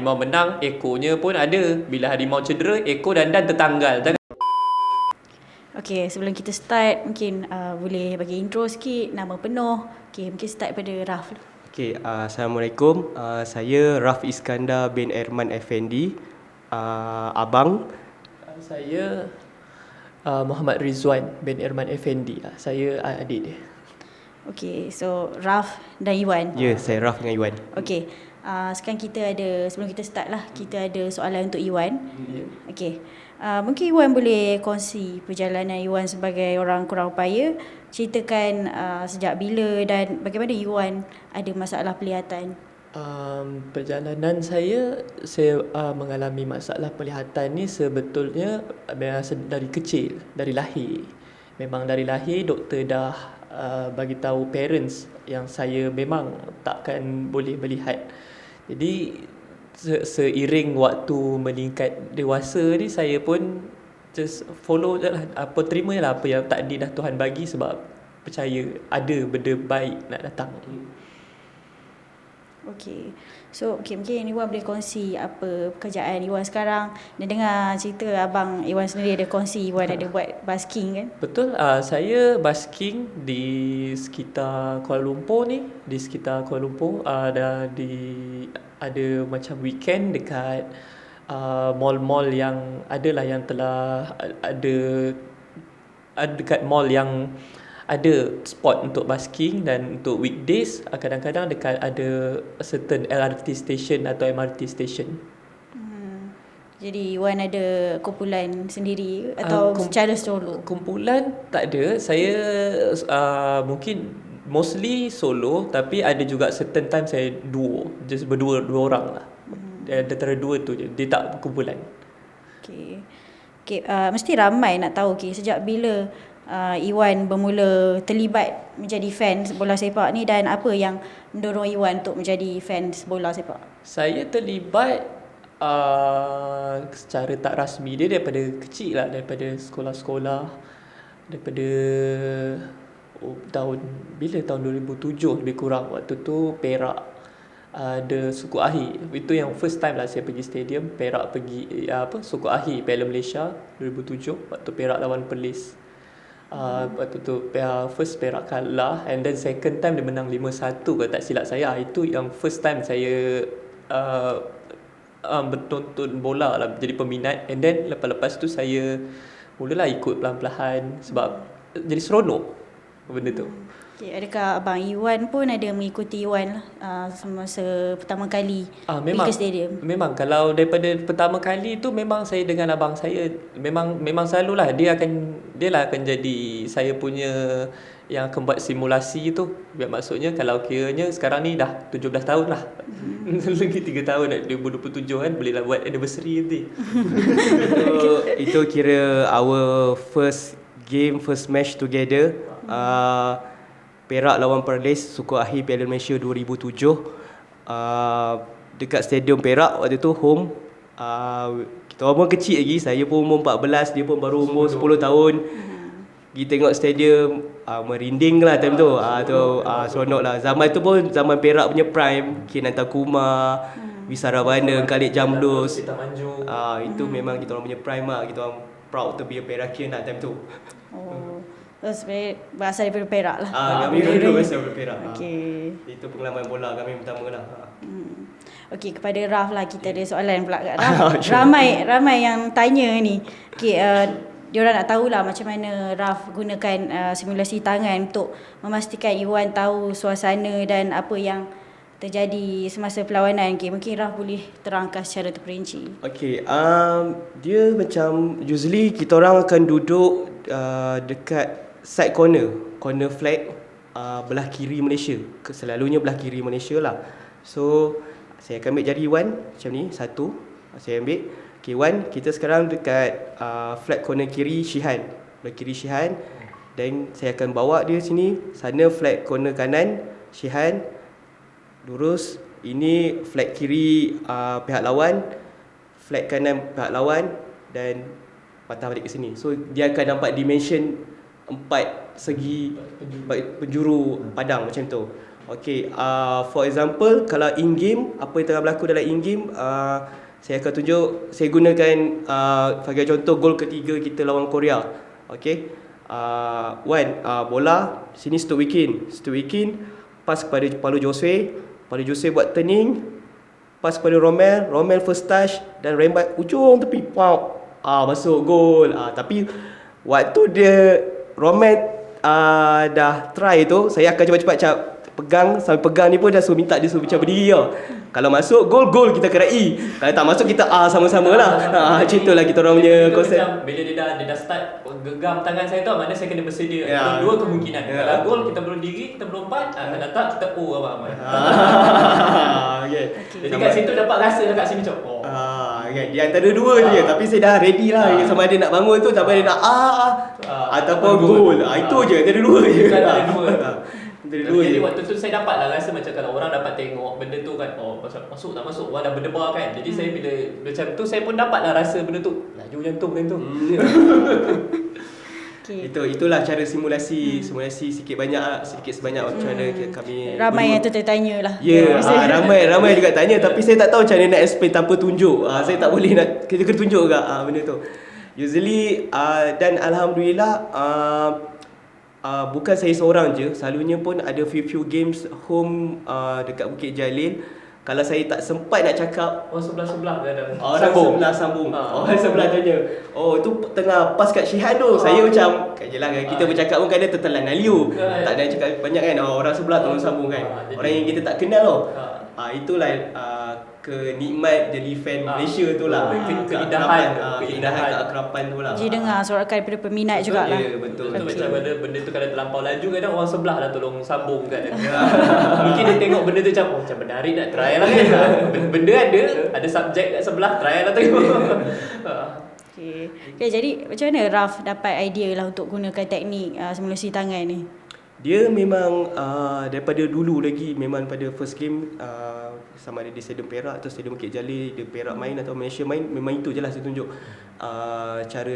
harimau menang, ekornya pun ada. Bila harimau cedera, ekor dandan tertanggal. Okay, sebelum kita start, mungkin boleh bagi intro sikit, nama penuh. Okay, mungkin start pada Raf. Okay, Assalamualaikum. Saya Raf Iskandar bin Erman Effendi, abang. Saya Muhammad Rizwan bin Erman Effendi. Saya adik dia. Okay, so Raf dan Iwan. Ya, saya Raf dengan Iwan. Okay, sekarang kita ada, sebelum kita start lah, kita ada soalan untuk Iwan. Okay, mungkin Iwan boleh kongsi perjalanan Iwan sebagai orang kurang upaya. Ceritakan sejak bila dan bagaimana Iwan ada masalah penglihatan. Perjalanan saya mengalami masalah penglihatan ni sebetulnya dari kecil, dari lahir. Memang dari lahir doktor dah bagi tahu parents yang saya memang takkan boleh melihat. Jadi seiring waktu meningkat dewasa ni, saya pun just follow je lah, terima je lah apa yang takdir dah Tuhan bagi, sebab percaya ada benda baik nak datang. Okay, so mungkin Iwan boleh kongsi apa pekerjaan Iwan sekarang. Dan dengar cerita abang Iwan sendiri ada kongsi Iwan ada buat basking kan? Betul, saya basking di sekitar Kuala Lumpur ni. Di sekitar Kuala Lumpur ada macam weekend dekat mall-mall yang adalah yang telah ada dekat mall yang ada spot untuk basking. Dan untuk weekdays kadang-kadang dekat ada certain LRT station atau MRT station. Jadi Iwan ada kumpulan sendiri atau secara solo? Kumpulan tak ada. Saya mungkin mostly solo, tapi ada juga certain time saya duo, just berdua orang lah. Antara dua tu je, dia tak kumpulan. Okay, mesti ramai nak tahu sejak bila Iwan bermula terlibat menjadi fans bola sepak ni, dan apa yang mendorong Iwan untuk menjadi fans bola sepak? Saya terlibat secara tak rasmi dia daripada kecil lah, daripada sekolah-sekolah, daripada tahun 2007 lebih kurang. Waktu tu Perak ada suku akhir. Itu yang first time lah saya pergi stadium. Perak pergi suku akhir Piala Malaysia 2007 waktu Perak lawan Perlis. Waktu tu first Perak kalah, and then second time dia menang 5-1 kalau tak silap saya. Itu yang first time saya bertonton bola lah, jadi peminat. And then lepas tu saya mulalah ikut perlahan-lahan sebab jadi seronok benda tu. Okay, adakah abang Iwan pun ada mengikuti Iwan semasa pertama kali pergi ke stadium? Memang kalau daripada pertama kali tu memang saya dengan abang saya memang selalulah dia lah akan jadi saya punya yang akan buat simulasi tu. Maksudnya kalau kiranya sekarang ni dah 17 tahun lah. Lagi 3 tahun 2027 kan, boleh lah buat anniversary nanti. Itu kira our first match together. Perak lawan Perlis, suku akhir Piala Malaysia 2007. Dekat stadium Perak waktu tu, home. Kita orang pun kecil lagi, saya pun umur 14, dia pun baru umur 10 tahun. Pergi tengok stadium, merinding lah time tu. Seronok lah. Zaman tu pun zaman Perak punya prime. Kinanta Kumar, Wisarabana, Khalid Jamlus. Itu memang kita orang punya prime lah. Kita orang proud to be a Perakian lah time tu. Sebenarnya berasal daripada Perak lah. Kami dulu berasal daripada Perak. Okay. Itu pengalaman bola kami pertama lah. Okay, kepada Raf lah, kita ada soalan pula kat Raf. ramai yang tanya ni. Okay, diorang nak tahulah macam mana Raf gunakan simulasi tangan untuk memastikan Iwan tahu suasana dan apa yang terjadi semasa perlawanan. Okay, mungkin Raf boleh terangkan secara terperinci. Okay, dia macam usually kita orang akan duduk dekat side corner flag belah kiri Malaysia. Selalunya belah kiri Malaysia lah. So saya akan ambil jari Iwan macam ni, satu saya ambil. Okay Wan, kita sekarang dekat flag corner kiri Shihan, belah kiri Shihan. Dan saya akan bawa dia sini. Sana flag corner kanan Shihan, lurus. Ini flag kiri pihak lawan, flag kanan pihak lawan, dan patah balik ke sini. So dia akan nampak dimension 4 segi penjuru padang macam tu. Okay, for example, kalau in-game, apa yang tengah berlaku dalam in-game, saya akan tunjuk, saya gunakan sebagai contoh gol ketiga kita lawan Korea. Okay, bola, sini Stuikin, pas kepada Paulo Josue buat turning, pas kepada Romel first touch dan rembat ujung tepi, masuk gol. Tapi waktu dia Romel dah try tu, saya akan cepat-cepat pegang, sampai pegang ni pun dah suruh minta dia suruh macam berdiri tau. Kalau masuk gol kita kena E. Kalau tak masuk kita sama-sama lah. Macam itulah kita orang punya konsep. Bila dia dah start genggam tangan saya tu, mana saya kena bersedia. Ya. Dua kemungkinan. Kalau gol kita berlari, kita berlompat, kalau tak kita abang-abang. Okay. Jadi kat situ dapat rasa kat sini macam Kan? Di antara dua je, tapi saya dah ready lah. Sama ada nak bangun tu, sama ada nak ataupun gol. Itu je, antara dua je. Antara dua. Jadi waktu tu saya dapat lah rasa macam kalau orang dapat tengok benda tu kan, masuk tak masuk, orang dah berdebar kan. Jadi saya bila macam tu, saya pun dapat lah rasa benda tu, laju jantung benda tu. Okay. Itulah cara simulasi sikit sebanyak macam mana kami Ramai yang tertanya lah. Ya, ramai juga tanya, tapi saya tak tahu macam mana nak explain tanpa tunjuk. Saya tak boleh nak kena tunjuk juga benda tu. Usually dan alhamdulillah bukan saya seorang je, selalunya pun ada few games home dekat Bukit Jalil. Kalau saya tak sempat nak cakap, orang sebelah-sebelah ada. Orang sambung. Orang sebelah tanya, tu tengah pas kat Syihan tu. Saya macam, jelah kan, kita bercakap pun kadang tertelan aliu. Tak ada cakap banyak kan, orang sebelah tolong sambung kan. Orang yang kita tak kenal tau. Itulah kenikmat jadi fan Malaysia tu lah. Keindahan, keakraban tu lah. Jadi dengar sorakan daripada peminat jugalah. Ya, betul. Macam benda tu kalau terlampau laju, kadang orang sebelah dah tolong sambung kan. Mungkin dia tengok benda tu macam menarik nak try lah kan. Benda ada subjek kat sebelah, try lah tengok. Okay, jadi macam mana Raf dapat idea lah untuk gunakan teknik simulasi tangan ni? Dia memang daripada dulu lagi, memang pada first game sama ada di Stadium Perak atau Stadium Bukit Jalil, dia Perak main atau Malaysia main, memang itu je lah saya tunjuk cara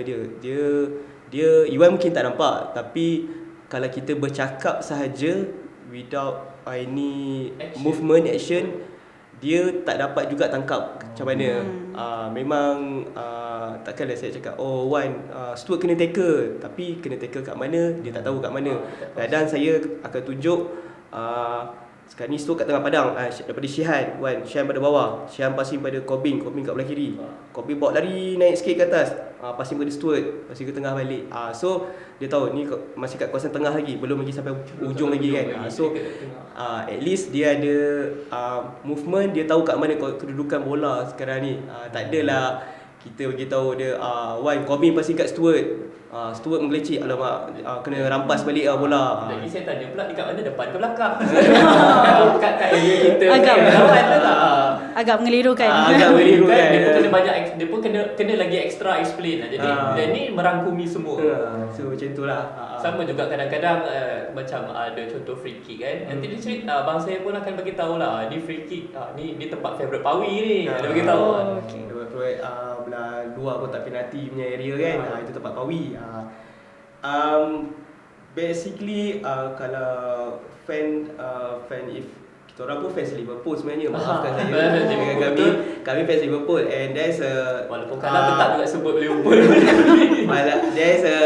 dia Iwan mungkin tak nampak, tapi kalau kita bercakap sahaja without any movement action, dia tak dapat juga tangkap macam mana. Memang takkanlah saya cakap Wan, Stuart kena tackle, tapi kena tackle kat mana dia tak tahu kat mana. Kadang saya akan tunjuk sekarang ni Stuart kat tengah padang, daripada Syihan, Syihan pada bawah, Syihan passing pada Cobbing kat belah kiri, Cobbing bawa lari naik sikit ke atas, passing pada Stuart, passing ke tengah balik. So dia tahu ni masih kat kawasan tengah lagi, belum lagi sampai ujung lagi kan. So at least dia ada movement, dia tahu kat mana kedudukan bola sekarang ni. Tak adalah kita beritahu dia Cobbing passing kat Stuart, Stuart menggelecik, alamak, kena rampas balik bola. Lagi saya tanya pula, dekat mana, depan ke belakang? Kat area kita agak mengelirukan. Agak mengelirukan. Dia pun kena banyak, dia pun kena lagi extra explain lah. Jadi dia ni merangkumi semua. So macam itulah. Sama juga kadang-kadang macam ada contoh free kick kan. Nanti dia cerita, abang saya pun akan bagi tahu lah, ni free kick, ni tempat favourite Pawi ni. Dia bagi tahu. Okay. Belah luar kotak penalti punya area kan, itu tempat Pawi. Basically kalau fan if kita orang pun fans Liverpool sebenarnya, maafkan saya. Kami fans Liverpool, and there's a walaupun kadang tetap juga sebut Liverpool. there's a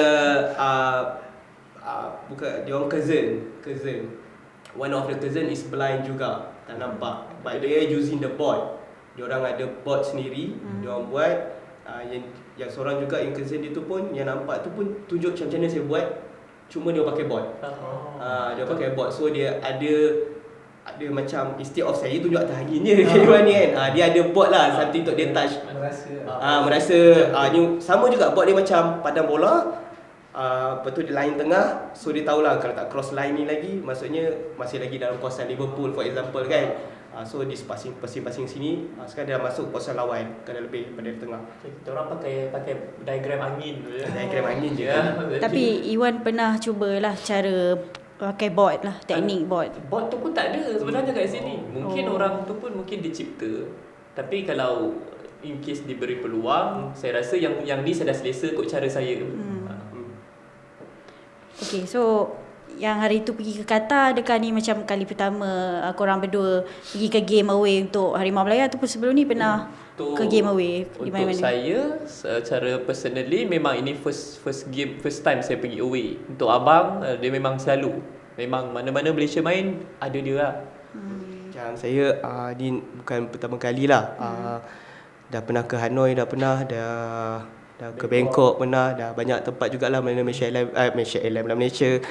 bukan dia orang cousin. One of the cousin is blind juga, tak nampak, but they are using the board. Dia orang ada board sendiri, dia orang buat yang seorang juga yang cousin dia tu pun, yang nampak tu pun tunjuk macam mana saya buat, cuma dia pakai board. Dia pakai board, so dia ada macam instead of saya tunjuk atas angin je kan, dia ada board lah, something untuk dia touch, merasa ni sama juga board dia macam padang bola. Lepas tu dia line tengah, so dia tahulah kalau tak cross line ni lagi, maksudnya masih lagi dalam kawasan Liverpool for example kan. So di passing sini, sekarang dia dah masuk kawasan lawan, kena lebih pada tengah. Kita orang pakai diagram angin tu je. Diagram angin je. Tapi Iwan pernah cubalah cara pakai board lah, teknik board. Board tu pun tak ada sebenarnya kat sini. Mungkin orang tu pun mungkin dicipta. Tapi kalau in case diberi peluang, saya rasa yang ni saya dah selesa kot cara saya. Okay, so yang hari tu pergi ke Qatar, adakah ni macam kali pertama korang berdua pergi ke game away untuk Harimau Melaya, ataupun sebelum ni pernah ke game away di Untuk mana-mana? saya secara personally memang ini first time saya pergi away. Untuk abang dia memang selalu, memang mana-mana Malaysia main ada dia lah. Macam saya ni bukan pertama kali lah. Dah pernah ke Hanoi, dah ke Bangkok pernah, dah banyak tempat jugalah mana Malaysia Airline Malaysia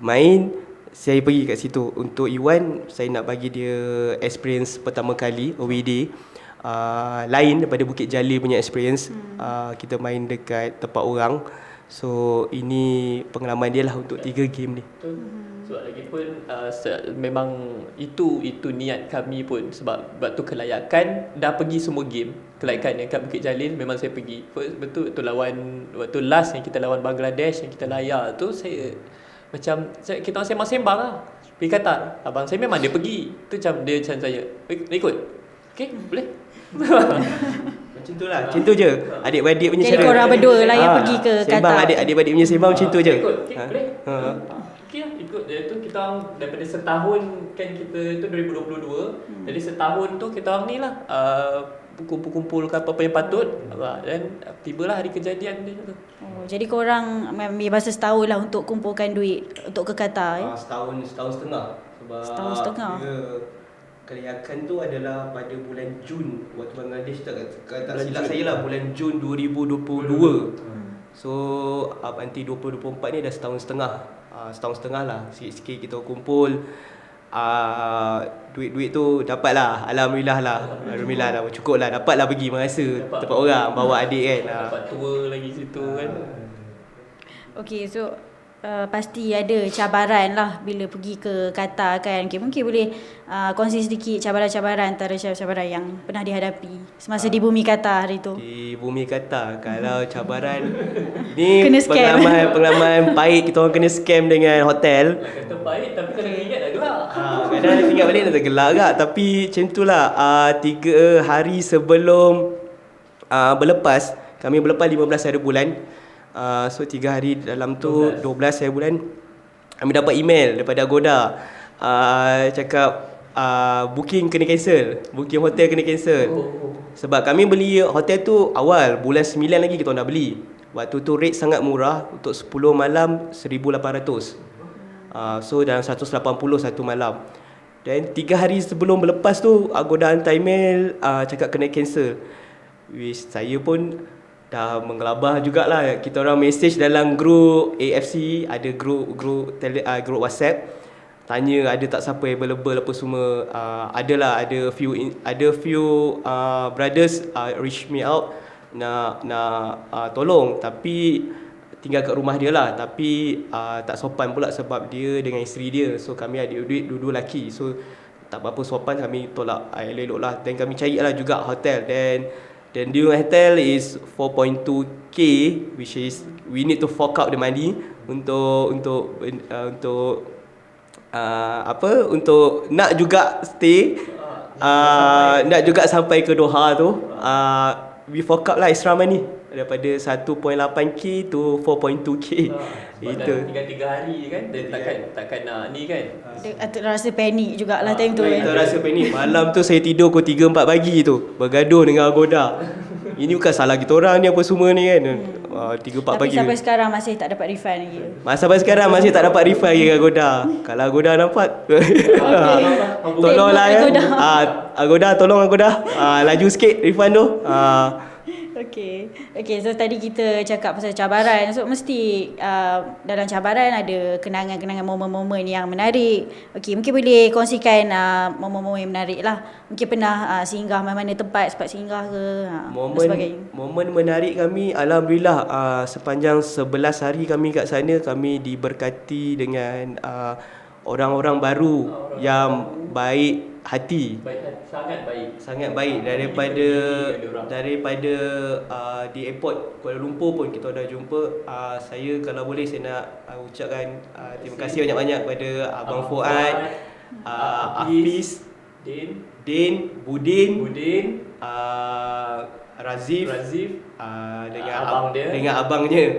main. Saya pergi kat situ. Untuk Iwan, saya nak bagi dia experience pertama kali away day. Lain daripada Bukit Jalil punya experience. Kita main dekat tempat orang. So ini pengalaman dia lah untuk 3 game ni. Sebab lagi pun memang itu niat kami pun, sebab waktu kelayakan dah pergi semua game. Kelayakan yang kat Bukit Jalil memang saya pergi. Betul lawan waktu last yang kita lawan Bangladesh yang kita layar tu, saya macam kita orang sembang-sembang lah. Pergi Qatar, abang saya memang dia pergi. Tu macam dia macam saya, ikut. Okey, boleh. Macam tu lah, macam tu je. Adik-beradik punya Jadi cara. korang berdua lah yang pergi ke Sembang Qatar. adik-beradik punya sembang macam tu je. Ikut, boleh. Okey lah, ikut. Dia tu kita orang daripada setahun kan, kita tu 2022. Jadi setahun tu kita orang ni lah kumpul-kumpulkan apa-apa yang patut. Dan tibalah hari kejadian dia tu. Jadi korang ambil masa setahun lah untuk kumpulkan duit untuk ke Qatar ya? Setahun setengah. Sebab Setahun setengah. Kelayakan tu adalah pada bulan Jun waktu Bangladesh, tak silap saya lah, bulan Jun 2022. So up until 2024 ni dah setahun setengah lah. Sikit-sikit kita kumpul. Duit-duit tu dapat lah. Alhamdulillah lah, cukup lah, dapat lah pergi merasa tempat orang, bawa adik kan. Dapat tour lagi situ kan. Okay, so pasti ada cabaran lah bila pergi ke Qatar kan. Okay, mungkin boleh kongsi sedikit cabaran-cabaran, antara cabaran yang pernah dihadapi semasa di bumi Qatar hari tu. Di bumi Qatar, kalau cabaran ni Kena scam. pengalaman pahit, kita orang kena scam dengan hotel. Kata baik tapi kalau ingat dah gelak. Kadang tinggal balik dah tergelak agak. Tapi macam tu lah, 3 hari sebelum berlepas, kami berlepas 15 hari bulan. So 3 hari dalam tu 12 hari bulan, kami dapat email daripada Agoda, cakap booking kena cancel, booking hotel kena cancel. Sebab kami beli hotel tu awal bulan 9 lagi kita orang dah beli. Waktu tu rate sangat murah, untuk 10 malam 1,800. So dalam 180 satu malam. Dan 3 hari sebelum berlepas tu Agoda hantar email, cakap kena cancel. Which saya pun dah menggelabah jugalah. Kita orang message dalam group AFC, ada group WhatsApp, tanya ada tak siapa available apa semua. Ada few brothers reach me out nak tolong, tapi tinggal kat rumah dia lah, tapi tak sopan pula sebab dia dengan isteri dia. So kami ada duit dua-dua lelaki, so tak berapa sopan, kami tolak elok-elok lah. Dan kami cari lah juga hotel, dan the hotel is 4.2k, which is we need to fork out the money untuk nak juga stay, nak juga sampai ke Doha tu. We fork out lah extra money daripada 1.8k to 4.2k. Itu tinggal 3 hari kan, dia takkan nak ni kan. Rasa panik jugalah time tu. Kita rasa panik. Malam tu saya tidur pukul 3-4 pagi tu, bergaduh dengan Agoda. Ini bukan salah kita orang ni apa semua ni kan. 3-4 pagi. Tapi sampai sekarang masih tak dapat refund lagi. Sampai sekarang masih tak dapat refund lagi Agoda. Kalau Agoda nampak, tolonglah ya. Agoda, tolong Agoda. Laju sikit refund tu. Okay, so tadi kita cakap pasal cabaran. So mesti dalam cabaran ada kenangan-kenangan momen-momen yang menarik. Okay, mungkin boleh kongsikan momen-momen yang menarik lah. Mungkin pernah singgah mana-mana tempat, sempat singgah ke dan sebagainya. Momen menarik kami, Alhamdulillah, sepanjang 11 hari kami kat sana, kami diberkati dengan orang-orang baru yang baik hati. Sangat baik. Daripada di airport Kuala Lumpur pun kita dah jumpa. Saya kalau boleh saya nak ucapkan terima kasih banyak-banyak kepada Abang Fuad, Hafiz, Din, Budin, Razif, dengan abangnya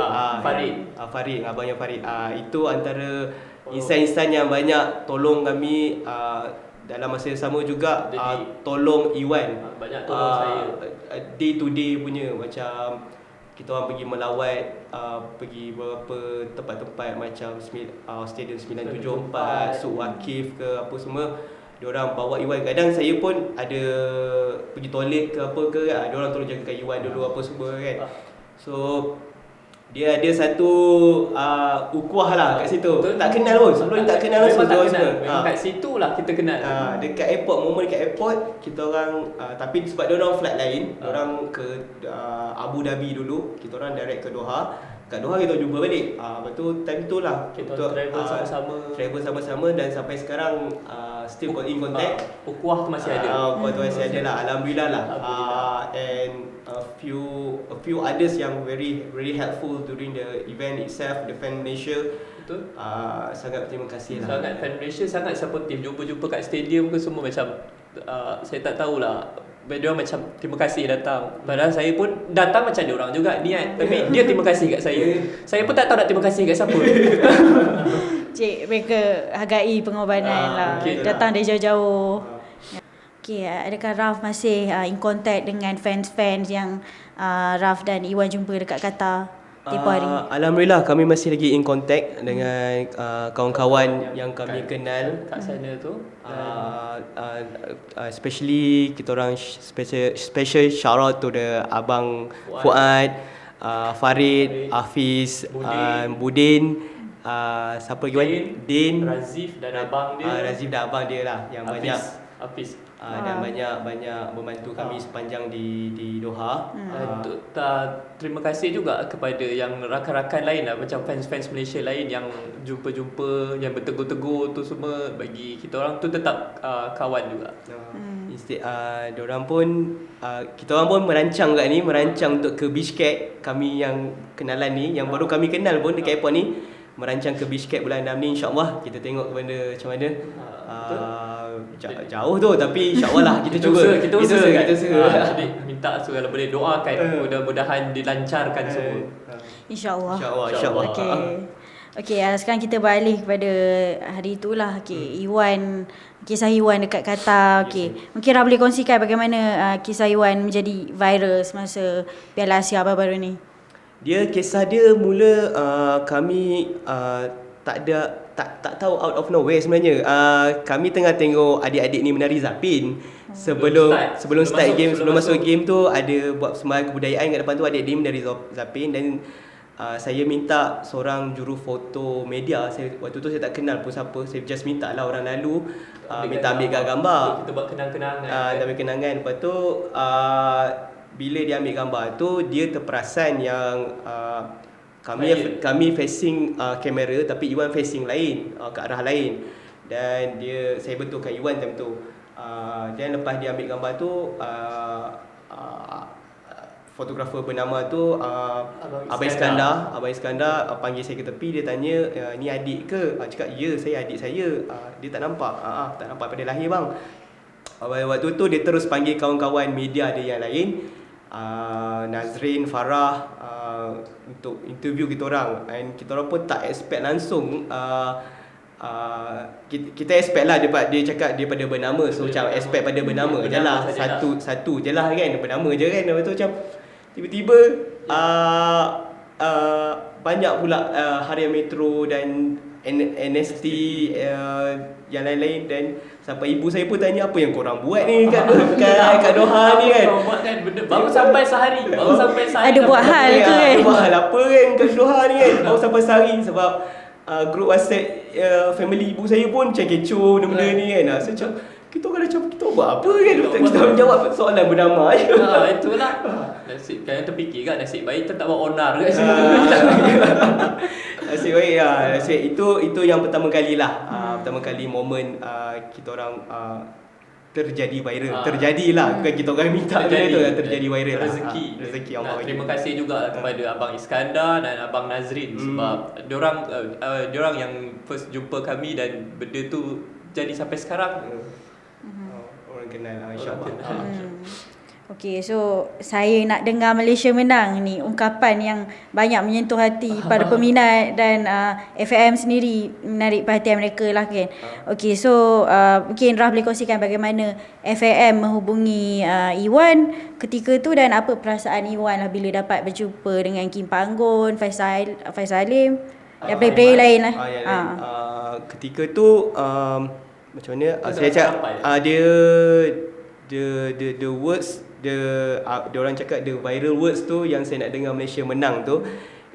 Farid, abangnya Farid. Itu antara insan-insan yang banyak tolong kami dalam masa yang sama juga tolong Iwan. Banyak tolong saya. Day to day punya, macam kita orang pergi melawat, pergi beberapa tempat-tempat macam Stadium 974, Suk Wakif ke apa semua. Diorang bawa Iwan. Kadang saya pun ada pergi toilet ke apa ke, diorang tolong jagakan Iwan dulu apa semua kan. So dia ada satu ukhuwah lah kat situ. Tak kenal pun, sebelum tak kenal langsung dia orang semua. Kat situ lah kita kenal. Dekat airport, momen dekat airport kita orang tapi sebab dia orang flight lain, dia orang ke Abu Dhabi dulu, kita orang direct ke Doha. Kat Doha kita jumpa balik. Lepas tu time tu lah kita travel sama-sama dan sampai sekarang still in contact. Ukhuwah tu masih ada. Ukhuwah tu masih ada lah, alhamdulillah lah. And a few others yang very helpful during the event itself, the Fan Malaysia. Betul. Sangat terima kasih lah. Sangat Fan Malaysia sangat supportive. Jumpa-jumpa kat stadium ke semua macam saya tak tahulah. Dia macam terima kasih datang. Padahal saya pun datang macam dia orang juga niat. Tapi dia terima kasih kat saya. Saya pun tak tahu nak terima kasih kat siapa. Cik, mereka hargai pengorbanan lah. Datang dari jauh-jauh. Okay, adakah Raf masih in contact dengan fans-fans yang Raf dan Iwan jumpa dekat Qatar tempoh hari? Alhamdulillah kami masih lagi in contact dengan kawan-kawan yang kami kenal kat sana tu. Especially kita orang special shout out to the Abang Fuad, Farid, Hafiz, Budin, siapa lagi? Din, Razif dan abang dia. Razif dan abang dia lah yang Hafiz. Dan banyak membantu kami sepanjang di Doha. Terima kasih juga kepada yang rakan-rakan lain lah, macam fans-fans Malaysia lain yang jumpa-jumpa, yang bertegur-tegur tu semua, bagi kita orang tu tetap kawan juga. Instead diorang pun kita orang pun merancang untuk ke Bishkek. Kami yang kenalan ni, yang baru kami kenal pun dekat airport ni, merancang ke Bishkek bulan 6 ni, insya-Allah. Kita tengok benda macam mana. Jauh tu tapi insya-Allah lah kita cuba. Kita usaha. Jadi minta kalau boleh doakan mudah-mudahan dilancarkan semua. Insya-Allah. Insya-Allah. Okey, sekarang kita beralih kepada hari itulah. Okey, Iwan, kisah Iwan dekat Qatar. Okey, mungkin Raf boleh kongsikan bagaimana kisah Iwan menjadi viral semasa Piala Asia baru-baru ni. Kisah dia mula kami tak tahu out of nowhere sebenarnya. Kami tengah tengok adik-adik ni menari Zapin. Sebelum start game, sebelum masuk game tu ada buat persembahan kebudayaan kat depan tu, adik-adik menari Zapin. Dan saya minta seorang juru foto media. Waktu tu saya tak kenal pun siapa. Saya just minta lah orang lalu minta ambil gambar. Kita buat kenang-kenangan. Ambil kenangan. Lepas tu bila dia ambil gambar tu, dia terperasan yang kami facing kamera tapi Iwan facing lain, ke arah lain. Dan saya betulkan Iwan time tu. Dan lepas dia ambil gambar tu, fotografer bernama tu Abang Iskandar panggil saya ke tepi. Dia tanya, ni adik ke? Cakap, ya, saya adik saya. Dia tak nampak. Tak nampak pada lahir bang. Waktu tu dia terus panggil kawan-kawan media dia yang lain, Nazrin, Farah, untuk interview kita orang. Dan kita orang pun tak expect langsung. Kita expect lah dia cakap daripada bernama. So macam expect pada bernama je lah. Satu je lah kan, bernama je kan. Lepas tu macam tiba-tiba banyak pula Harian Metro dan NST yang lain-lain. Dan sampai ibu saya pun tanya, apa yang korang buat ni kat Doha ni kan. Baru sampai sehari. Ada buat hal ke kan? Ada buat hal apa kan kat Doha ni kan. Baru sampai sehari sebab grup WhatsApp family ibu saya pun macam kecoh benda-benda ni kan. So macam kita buat apa kan. Kita menjawab soalan bernama je. Itulah. Nasib kan terfikir kan, nasib baik tak buat onar kat situ. Nasib baik lah. Itu yang pertama kali lah. Pertama kali momen kita orang terjadi viral. Terjadilah, bukan kita orang minta benda tu, terjadi viral. Rezeki Allah. Terima kasih juga kepada Abang Iskandar dan Abang Nazrin sebab diorang yang first jumpa kami dan benda tu jadi sampai sekarang. Orang kenal, insya-Allah. Okey, so saya nak dengar Malaysia menang ni, ungkapan yang banyak menyentuh hati para peminat dan FAM sendiri, menarik perhatian mereka lah kan. Okey, so mungkin Raf boleh kongsikan bagaimana FAM menghubungi Iwan ketika tu dan apa perasaan Iwan lah bila dapat berjumpa dengan Kim Panggon, Faisal Halim dan player-player lain lah. Ketika tu macam mana saya cakap the words dia orang cakap the viral words tu yang saya nak dengar Malaysia menang tu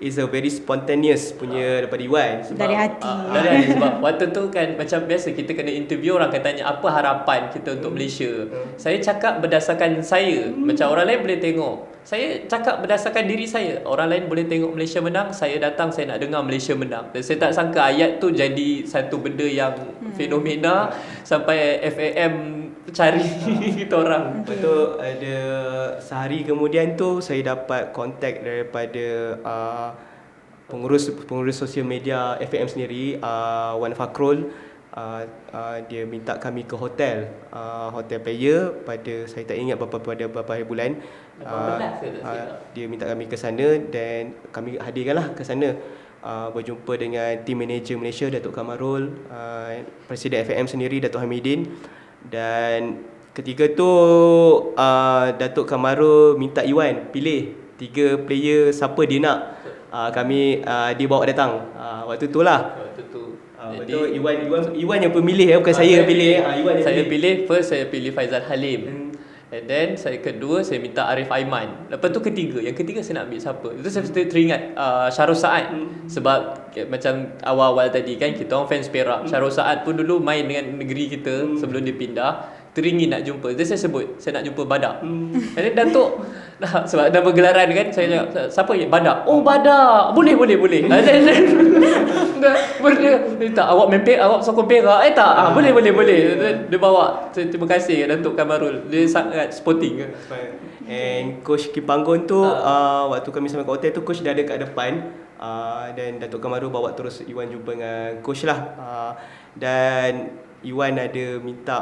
is a very spontaneous punya daripada Iwan Dari hati. Dari hati sebab waktu tu kan macam biasa kita kena interview, orang akan tanya apa harapan kita untuk Malaysia. Saya cakap berdasarkan saya, macam orang lain boleh tengok. Saya cakap berdasarkan diri saya. Orang lain boleh tengok Malaysia menang, saya datang saya nak dengar Malaysia menang. Dan saya tak sangka ayat tu jadi satu benda yang fenomena sampai FAM cari kita orang. Lepas tu ada sehari kemudian tu saya dapat kontak daripada pengurus sosial media FAM sendiri, Wan Fakrul. Dia minta kami ke hotel player pada, saya tak ingat beberapa hari bulan. Dia minta kami ke sana dan kami hadirkanlah ke sana. Berjumpa dengan team manager Malaysia Datuk Kamarul, Presiden FAM sendiri Datuk Hamidin. Dan ketika tu Datuk Kamarul minta Iwan pilih 3 player siapa dia nak. Dia bawa datang. Waktu tu lah. Betul, Iwan yang pemilih, bukan saya yang pilih. First saya pilih Faisal Halim. And then saya kedua saya minta Arif Aiman. Lepas tu yang ketiga saya nak ambil siapa? Itu saya teringat Syarul Saad. Sebab macam awal-awal tadi kan kita orang fans Perak. Syarul Saad pun dulu main dengan negeri kita sebelum dia pindah. Teringin nak jumpa. Jadi saya sebut saya nak jumpa Badak. And then Datuk sebab nama gelaran kan, saya cakap siapa ya? Badak. Oh Badak. Boleh. Dia tak, awak mempek, awak sokong Perak. Tak. Boleh. Dia bawa. Terima kasih Datuk Kamarul. Dia sangat sporting. And Coach Kim Panggon tu waktu kami sampai ke hotel tu coach dah ada kat depan. Dan Datuk Kamarul bawa terus Iwan jumpa dengan coach lah. Dan Iwan ada minta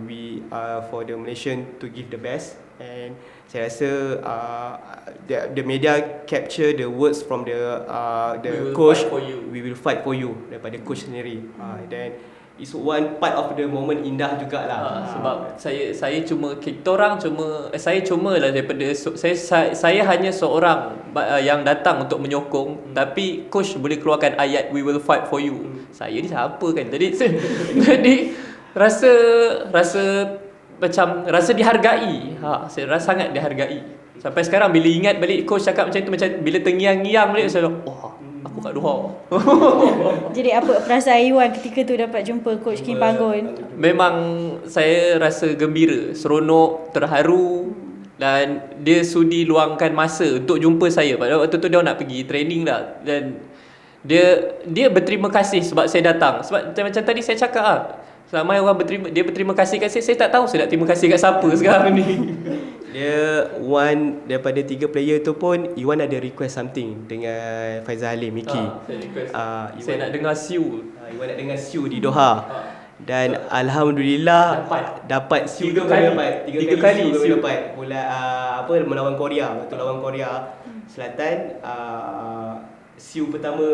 we for the Malaysian to give the best, and saya rasa the media capture the words from the coach, we will fight for you daripada coach sendiri. Dan it's one part of the moment indah jugalah. Sebab saya cuma lah daripada saya hanya seorang yang datang untuk menyokong, tapi coach boleh keluarkan ayat we will fight for you. Saya ni siapa kan? Jadi rasa macam rasa dihargai. Saya rasa sangat dihargai. Sampai sekarang bila ingat balik coach cakap macam tu, macam bila tengiang-ngiang balik saya wah, aku kat Doha. Jadi apa perasaan Iwan ketika tu dapat jumpa Coach Kim Panggon? Memang saya rasa gembira, seronok, terharu, dan dia sudi luangkan masa untuk jumpa saya. Pada waktu tu dia nak pergi training dah, dan dia berterima kasih sebab saya datang. Sebab macam tadi saya cakap ramai orang berterima kasih kat saya tak tahu saya nak terima kasih kat siapa sekarang ni. Dia one daripada 3 player tu pun Iwan ada request something dengan Faizal Halim, Miki. Saya nak dengar Siu. Iwan nak dengar Siu di Doha. Dan alhamdulillah dapat Siu 3 kali Siu dapat. Bulan melawan Korea, waktu lawan Korea Selatan. Siu pertama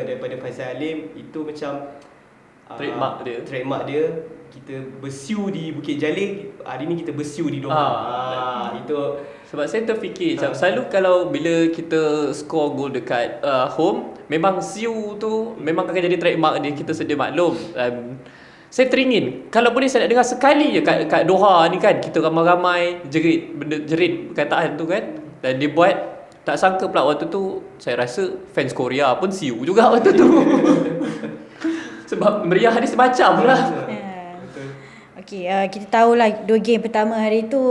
daripada Faizal Halim itu macam trademark dia. Kita bersiu di Bukit Jalil, hari ni kita bersiu di Doha. Itu sebab saya terfikir macam selalu kalau bila kita score gol dekat home, memang siu tu memang akan jadi trademark dia, kita sedia maklum. Saya teringin kalau boleh saya nak dengar sekali je kat Doha ni kan, kita ramai-ramai jerit perkataan tu kan. Dan dia buat, tak sangka pula waktu tu saya rasa fans Korea pun siu juga waktu tu. Sebab meriah hadis macam lah. Okey, kita tahulah 2 game pertama hari tu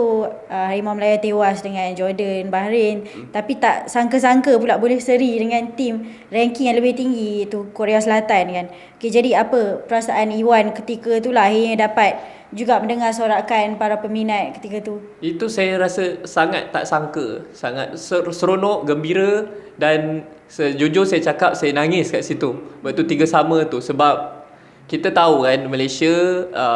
Harimau Melaya tewas dengan Jordan Bahrain. Tapi tak sangka-sangka pula boleh seri dengan tim ranking yang lebih tinggi iaitu Korea Selatan kan. Okey, jadi apa perasaan Iwan ketika tu lah akhirnya dapat juga mendengar sorakan para peminat ketika tu? Itu saya rasa sangat tak sangka, sangat seronok, gembira, dan sejujur saya cakap saya nangis kat situ waktu 3-3 tu. Sebab kita tahu kan Malaysia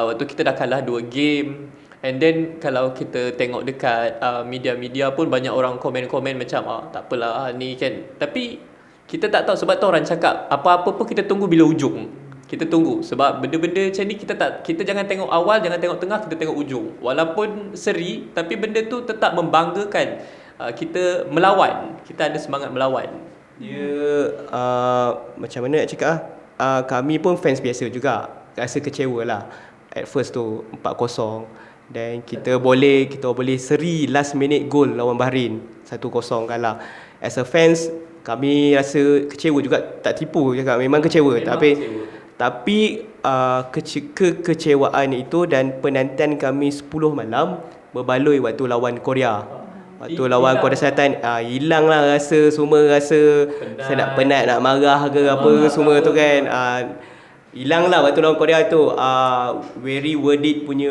waktu kita dah kalah 2 game, And then kalau kita tengok dekat media-media pun banyak orang komen-komen macam tak apalah ni kan. Tapi kita tak tahu, sebab tu orang cakap apa-apa pun kita tunggu bila ujung. Kita tunggu sebab benda-benda macam ni kita jangan tengok awal, jangan tengok tengah, kita tengok ujung. Walaupun seri tapi benda tu tetap membanggakan. Kita melawan, kita ada semangat melawan. Dia macam mana nak cakap kami pun fans biasa juga. Rasa kecewa lah at first tu 4-0. Dan kita boleh seri last minute goal lawan Bahrain 1-0 kalah. As a fans kami rasa kecewa juga, tak tipu cakap, memang kecewa. Tapi kekecewaan itu dan penantian kami 10 malam berbaloi waktu lawan Korea. Waktu lawan Korea Selatan hilang lah rasa, semua rasa penat nak marah ke apa semua tu kan. Hilang lah waktu lawan Korea tu. Very worth it punya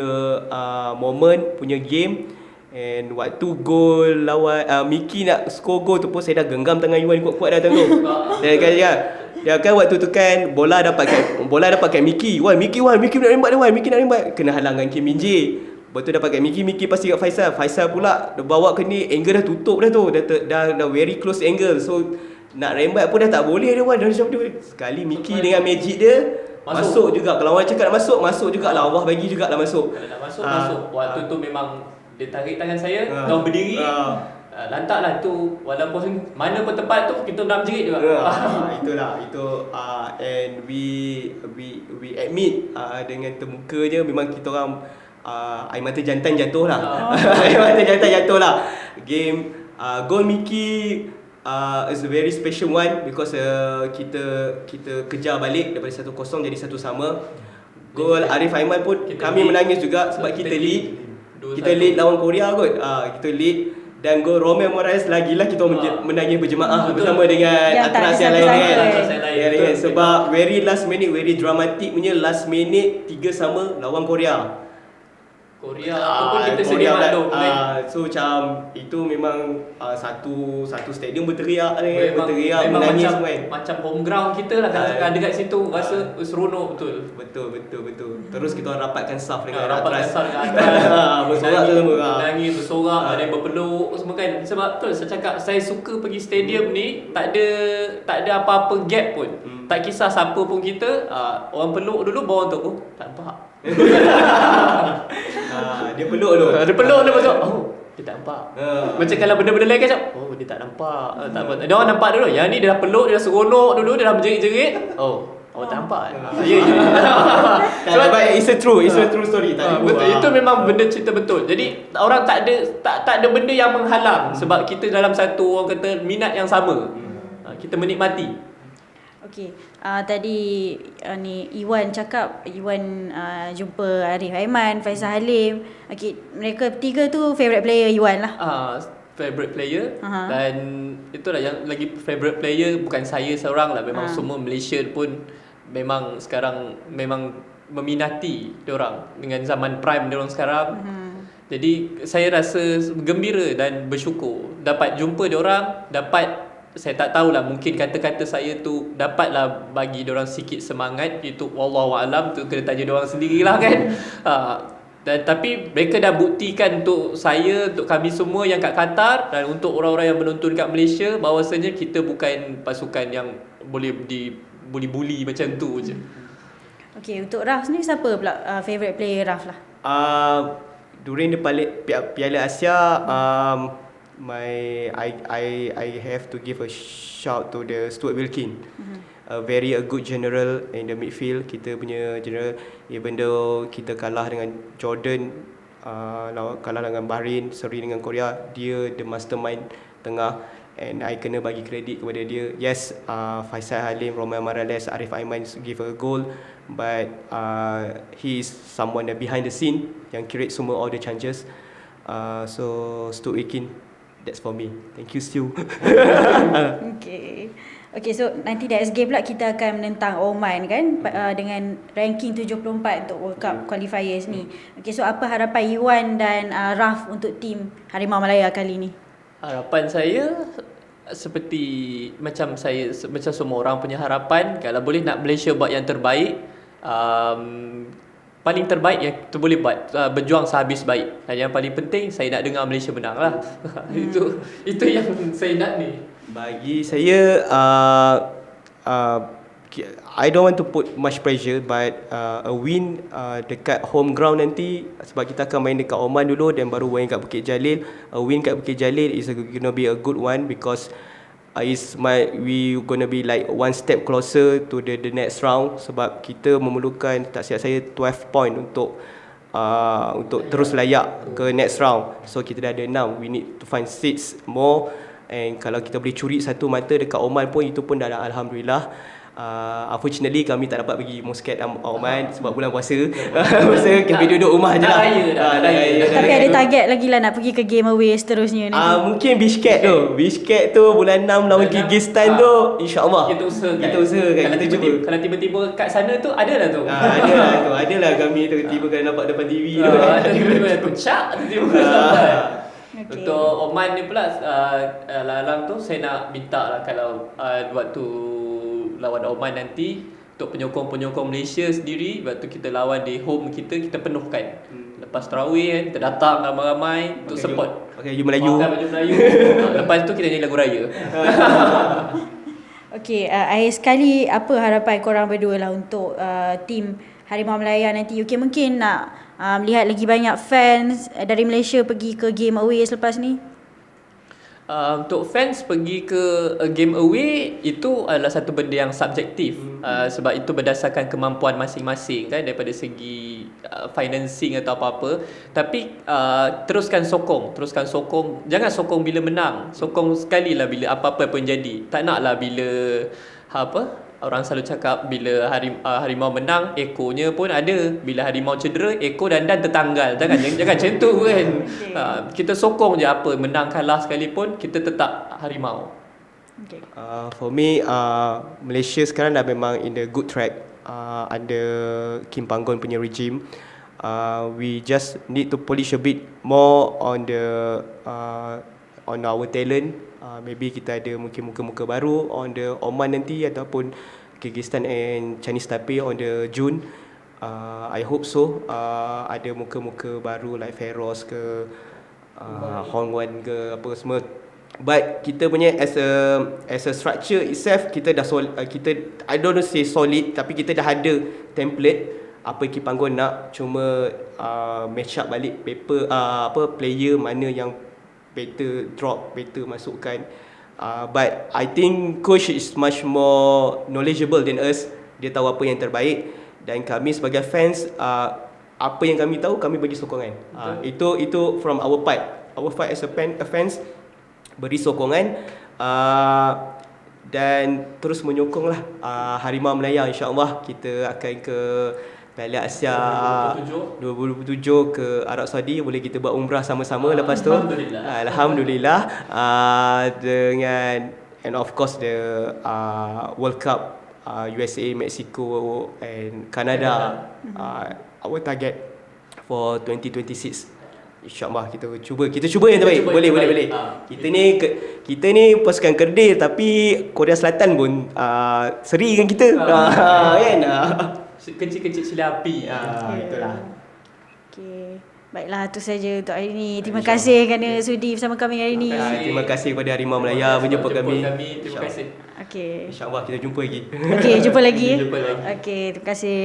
moment, punya game. And waktu gol lawan Miki nak score gol tu pun saya dah genggam tangan Iwan kuat-kuat dah tengok. Dia kan waktu tu kan bola dapat kat Miki. Miki nak rembat dia, Miki nak rembat. Kena halangan Kim Min Jae. Betul dapat kat Miki pasti kat Faisal pula dia bawa ke ni, angle dah tutup dah tu. Dah very close angle. So nak rembat pun dah tak boleh dia Wan. Sekali Miki dengan magic dia masuk juga. Kalau orang cakap nak masuk jugalah. Allah bagi jugalah masuk. Kalau nak masuk. Waktu tu memang dia tarik tangan saya, dia berdiri. Lantaklah tu, walaupun mana pun tempat tu kita nak jerit juga. Itulah and we admit dengan terbuka je memang kita orang air mata jantan jatuh lah. Air mata jantan jatuh lah. Game gol Miki is a very special one because kita kejar balik daripada 1-0 jadi 1-1. Gol Arif Aiman pun kami menangis juga sebab kita lead. Kita lead lawan Korea kot. Kita lead dan gol Romel Morales lagilah kita menangis berjemaah bersama dengan atras yang lain kan. Sebab very last minute, very dramatic punya last minute 3-3 lawan Korea ataupun kita sedia maklum. So macam itu memang satu stadium berteriak menangis semua kan. Macam home ground kita lah ada kat situ, rasa seronok betul. Betul. Terus kita rapatkan staff dengan rapatkan staff dengan bersorak semua. Menangis, bersorak, ada yang berpeluk semua kan. Sebab tu saya cakap saya suka pergi stadium ni, tak ada apa-apa gap pun. Tak kisah siapa pun kita, orang peluk dulu bawah tu tak nampak. Dia peluk dulu. Dia peluk dulu macam dia tak nampak. Macam kalau benda-benda lain kan dia tak nampak. Tak apa. Dia orang nampak dulu. Yang ni dia dah peluk, dia dah seronok dulu, dia dah berjerit-jerit. Tak nampak. Ya. Sebab it's a true story. Betul. Itu memang benda cerita betul. Jadi orang tak ada benda yang menghalang sebab kita dalam satu orang kata minat yang sama. Kita menikmati. Okey, tadi ni Iwan cakap jumpa Arif Aiman, Faisal Halim. Okey, mereka tiga tu favourite player Iwan lah. Favourite player dan itulah yang lagi favourite player bukan saya seorang lah, memang semua Malaysia pun memang sekarang memang meminati diorang dengan zaman prime diorang sekarang. Jadi saya rasa gembira dan bersyukur dapat jumpa diorang, saya tak tahulah, mungkin kata-kata saya tu dapatlah bagi diorang sikit semangat. Itu wallahualam, tu kena tanya diorang sendirilah kan. Dan tapi mereka dah buktikan untuk saya, untuk kami semua yang kat Qatar dan untuk orang-orang yang menonton kat Malaysia bahawasanya kita bukan pasukan yang boleh dibuli-buli macam tu je. Okey, untuk Raf ni siapa pula favourite player Raf lah? During the Piala Asia, I have to give a shout to the Stuart Wilkin. A good general in the midfield. Kita punya general, even though kita kalah dengan Jordan, kalah dengan Bahrain, seri dengan Korea, dia the mastermind tengah, and I kena bagi kredit kepada dia. Yes, Faisal Halim, Romel Morales, Arif Aiman give a goal, but he is someone that behind the scene yang create semua all the chances. So Stuart Wilkin, that's for me. Thank you, Stu. Okay, so nanti next game pula kita akan menentang Oman kan, dengan ranking 74 untuk World Cup qualifiers ni. Okay, so apa harapan Iwan dan Raf untuk tim Harimau Malaya kali ni? Harapan saya seperti macam semua orang punya harapan, kalau boleh nak Malaysia buat yang terbaik. paling terbaik yang kita boleh buat, berjuang sehabis baik. Dan yang paling penting saya nak dengar Malaysia menang lah. Itu yang saya nak ni. Bagi saya I don't want to put much pressure, but a win dekat home ground nanti, sebab kita akan main dekat Oman dulu dan baru main kat Bukit Jalil. A win kat Bukit Jalil is gonna be a good one, because we gonna be like one step closer to the next round, sebab kita memerlukan, tak silap saya, 12 point untuk terus layak ke next round. So kita dah ada 6, we need to find 6 more, and kalau kita boleh curi satu mata dekat Oman pun, itu pun dah alhamdulillah. Unfortunately kami tak dapat pergi Muscat Oman sebab bulan puasa. Masa kami duduk rumah je lah. Tapi ada target lagi lah nak pergi ke game away seterusnya ni. Mungkin Bishkek tu bulan 6 lawan Kyrgyzstan tu, InsyaAllah Kita usahakan. Kalau tiba-tiba kat sana tu adalah tu. Adalah kami tiba-tiba kalau nampak depan TV tu. Tiba-tiba cak tiba-tiba sampai. Untuk Oman ni pula, Lalang tu saya nak minta lah, kalau waktu lawan Oman nanti, untuk penyokong-penyokong Malaysia sendiri, waktu kita lawan di home kita penuhkan. Lepas tarawih kan, kita datang ramai-ramai untuk support. Pakai baju Melayu. Lepas tu kita nyanyi lagu raya. Okey, akhir sekali apa harapan korang berdua lah untuk tim Harimau Melaya nanti? Okay, mungkin nak melihat lagi banyak fans dari Malaysia pergi ke game away selepas ni? Untuk fans pergi ke game away itu adalah satu benda yang subjektif, sebab itu berdasarkan kemampuan masing-masing kan, daripada segi financing atau apa-apa. Tapi teruskan sokong, jangan sokong bila menang, sokong sekali lah bila apa-apa pun jadi. Tak naklah bila orang selalu cakap bila harimau menang, ekornya pun ada. Bila harimau cedera, ekor dan tertanggal. Jangan macam tu kan. Kita sokong je, apa menang kalah sekalipun, kita tetap harimau. Okay. For me, Malaysia sekarang dah memang in the good track under Kim Panggon punya regime. We just need to polish a bit more on our talent. Maybe kita ada mungkin muka-muka baru on the Oman nanti, ataupun Kyrgyzstan and Chinese Taipei on the June. I hope so. Ada muka-muka baru like Feroz ke Hongwan ke apa semua. But kita punya as a structure itself, kita dah I don't know say solid, tapi kita dah ada template apa Kim Panggon nak. Cuma match up balik paper player mana yang better drop, better masukkan. But I think coach is much more knowledgeable than us. Dia tahu apa yang terbaik, dan kami sebagai fans, apa yang kami tahu kami bagi sokongan. Itu from our part. Our part as a fans, beri sokongan dan terus menyokonglah Harimau Melaya. InsyaAllah kita akan ke Piala Asia 2027 ke Arab Saudi. Boleh kita buat umrah sama-sama lepas tu. Alhamdulillah. Dengan and of course the World Cup, USA, Mexico and Canada. Our target for 2026. InsyaAllah kita cuba yang terbaik. Boleh. Kita ni pasukan kerdil, tapi Korea Selatan pun seri dengan kita. Kan? Kecil-kecil sila api. Itulah. Okay. Baiklah, itu saja untuk hari ini. Terima kasih kerana sudi bersama kami hari ini. Terima kasih kepada Harimau Melaya menjemput kami. Terima kasih. Okay. InsyaAllah kita jumpa lagi. Okay, jumpa lagi. Jumpa lagi. Okay, terima kasih.